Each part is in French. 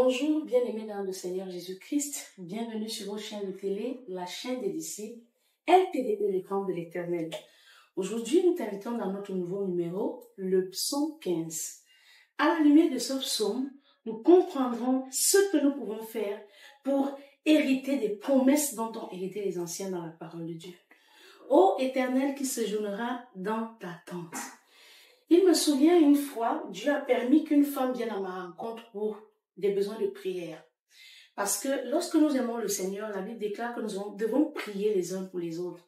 Bonjour, bien-aimés dans le Seigneur Jésus-Christ. Bienvenue sur votre chaîne de télé, la chaîne des disciples, LTDE, les femmes de l'Éternel. Aujourd'hui, nous t'invitons dans notre nouveau numéro, le psaume 15. À la lumière de ce psaume, nous comprendrons ce que nous pouvons faire pour hériter des promesses dont ont hérité les anciens dans la parole de Dieu. Ô Éternel qui séjournera dans ta tente. Il me souvient une fois, Dieu a permis qu'une femme vienne à ma rencontre pour des besoins de prière. Parce que lorsque nous aimons le Seigneur, la Bible déclare que nous devons prier les uns pour les autres.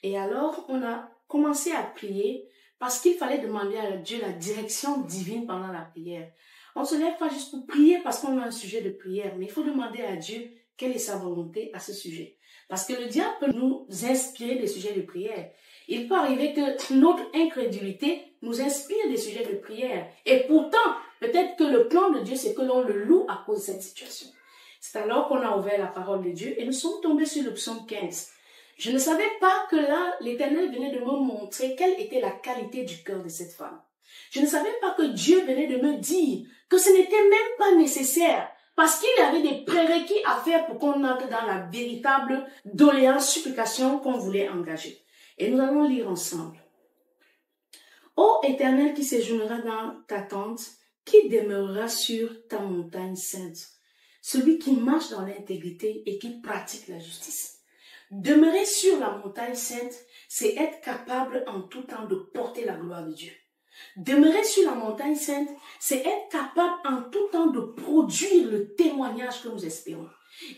Et alors, on a commencé à prier parce qu'il fallait demander à Dieu la direction divine pendant la prière. On ne se lève pas juste pour prier parce qu'on a un sujet de prière, mais il faut demander à Dieu quelle est sa volonté à ce sujet. Parce que le diable peut nous inspirer des sujets de prière. Il peut arriver que notre incrédulité nous inspire des sujets de prière. Et pourtant, peut-être que le plan de Dieu, c'est que l'on le loue à cause de cette situation. C'est alors qu'on a ouvert la parole de Dieu et nous sommes tombés sur le psaume 15. Je ne savais pas que là, l'Éternel venait de me montrer quelle était la qualité du cœur de cette femme. Je ne savais pas que Dieu venait de me dire que ce n'était même pas nécessaire parce qu'il y avait des prérequis à faire pour qu'on entre dans la véritable doléance, supplication qu'on voulait engager. Et nous allons lire ensemble. Ô Éternel qui séjournera dans ta tente, qui demeurera sur ta montagne sainte, celui qui marche dans l'intégrité et qui pratique la justice. Demeurer sur la montagne sainte, c'est être capable en tout temps de porter la gloire de Dieu. Demeurer sur la montagne sainte, c'est être capable en tout temps de produire le témoignage que nous espérons.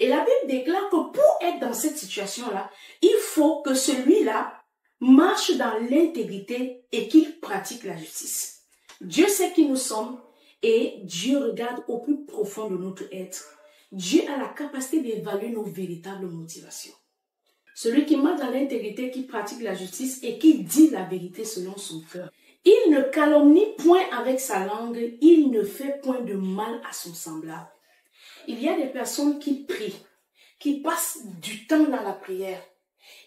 Et la Bible déclare que pour être dans cette situation-là, il faut que celui-là marche dans l'intégrité et qu'il pratique la justice. Dieu sait qui nous sommes et Dieu regarde au plus profond de notre être. Dieu a la capacité d'évaluer nos véritables motivations. Celui qui marche dans l'intégrité, qui pratique la justice et qui dit la vérité selon son cœur. Il ne calomnie point avec sa langue, il ne fait point de mal à son semblable. Il y a des personnes qui prient, qui passent du temps dans la prière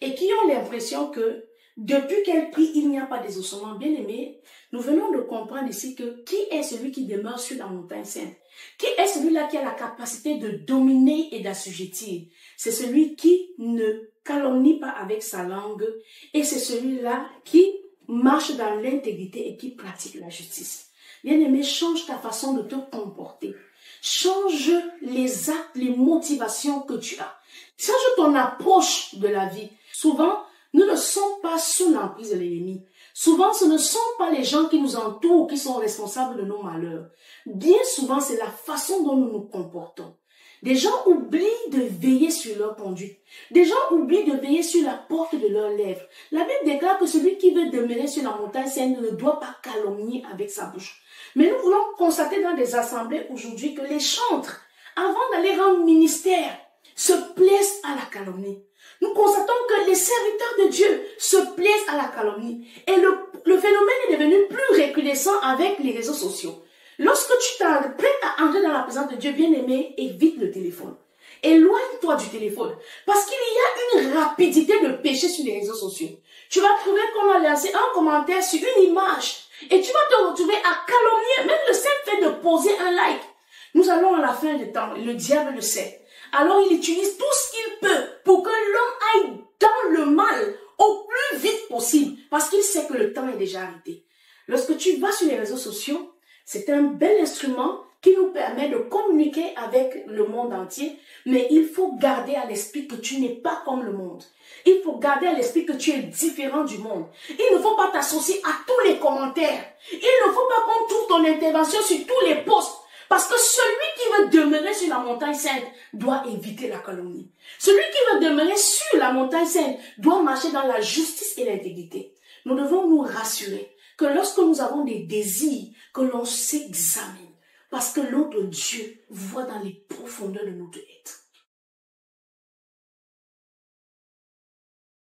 et qui ont l'impression que depuis qu'elles prient, il n'y a pas d'exaucement. Bien aimé, nous venons de comprendre ici que qui est celui qui demeure sur la montagne sainte? Qui est celui-là qui a la capacité de dominer et d'assujettir? C'est celui qui ne calomnie pas avec sa langue et c'est celui-là qui marche dans l'intégrité et qui pratique la justice. Bien-aimé, change ta façon de te comporter. Change les actes, les motivations que tu as. Change ton approche de la vie. Souvent, nous ne sommes pas sous l'emprise de l'ennemi. Souvent, ce ne sont pas les gens qui nous entourent qui sont responsables de nos malheurs. Bien souvent, c'est la façon dont nous nous comportons. Des gens oublient de veiller sur leur conduite. Des gens oublient de veiller sur la porte de leurs lèvres. La Bible déclare que celui qui veut demeurer sur la montagne sainte ne doit pas calomnier avec sa bouche. Mais nous voulons constater dans des assemblées aujourd'hui que les chantres, avant d'aller rendre ministère, se plaisent à la calomnie. Nous constatons que les serviteurs de Dieu se plaisent à la calomnie. Et le phénomène est devenu plus recrudescent avec les réseaux sociaux. Lorsque tu t'apprêtes à entrer dans la présence de Dieu bien-aimé, évite le téléphone. Éloigne-toi du téléphone. Parce qu'il y a une rapidité de péché sur les réseaux sociaux. Tu vas trouver qu'on a lancé un commentaire sur une image. Et tu vas te retrouver à calomnier, même le simple fait de poser un like. Nous allons à la fin du temps, le diable le sait. Alors il utilise tout ce qu'il peut pour que l'homme aille dans le mal au plus vite possible. Parce qu'il sait que le temps est déjà arrêté. Lorsque tu vas sur les réseaux sociaux, c'est un bel instrument qui nous permet de communiquer avec le monde entier, mais il faut garder à l'esprit que tu n'es pas comme le monde. Il faut garder à l'esprit que tu es différent du monde. Il ne faut pas t'associer à tous les commentaires. Il ne faut pas qu'on trouve ton intervention sur tous les posts. Parce que celui qui veut demeurer sur la montagne sainte doit éviter la calomnie. Celui qui veut demeurer sur la montagne sainte doit marcher dans la justice et l'intégrité. Nous devons nous rassurer que lorsque nous avons des désirs, que l'on s'examine. Parce que notre Dieu voit dans les profondeurs de notre être.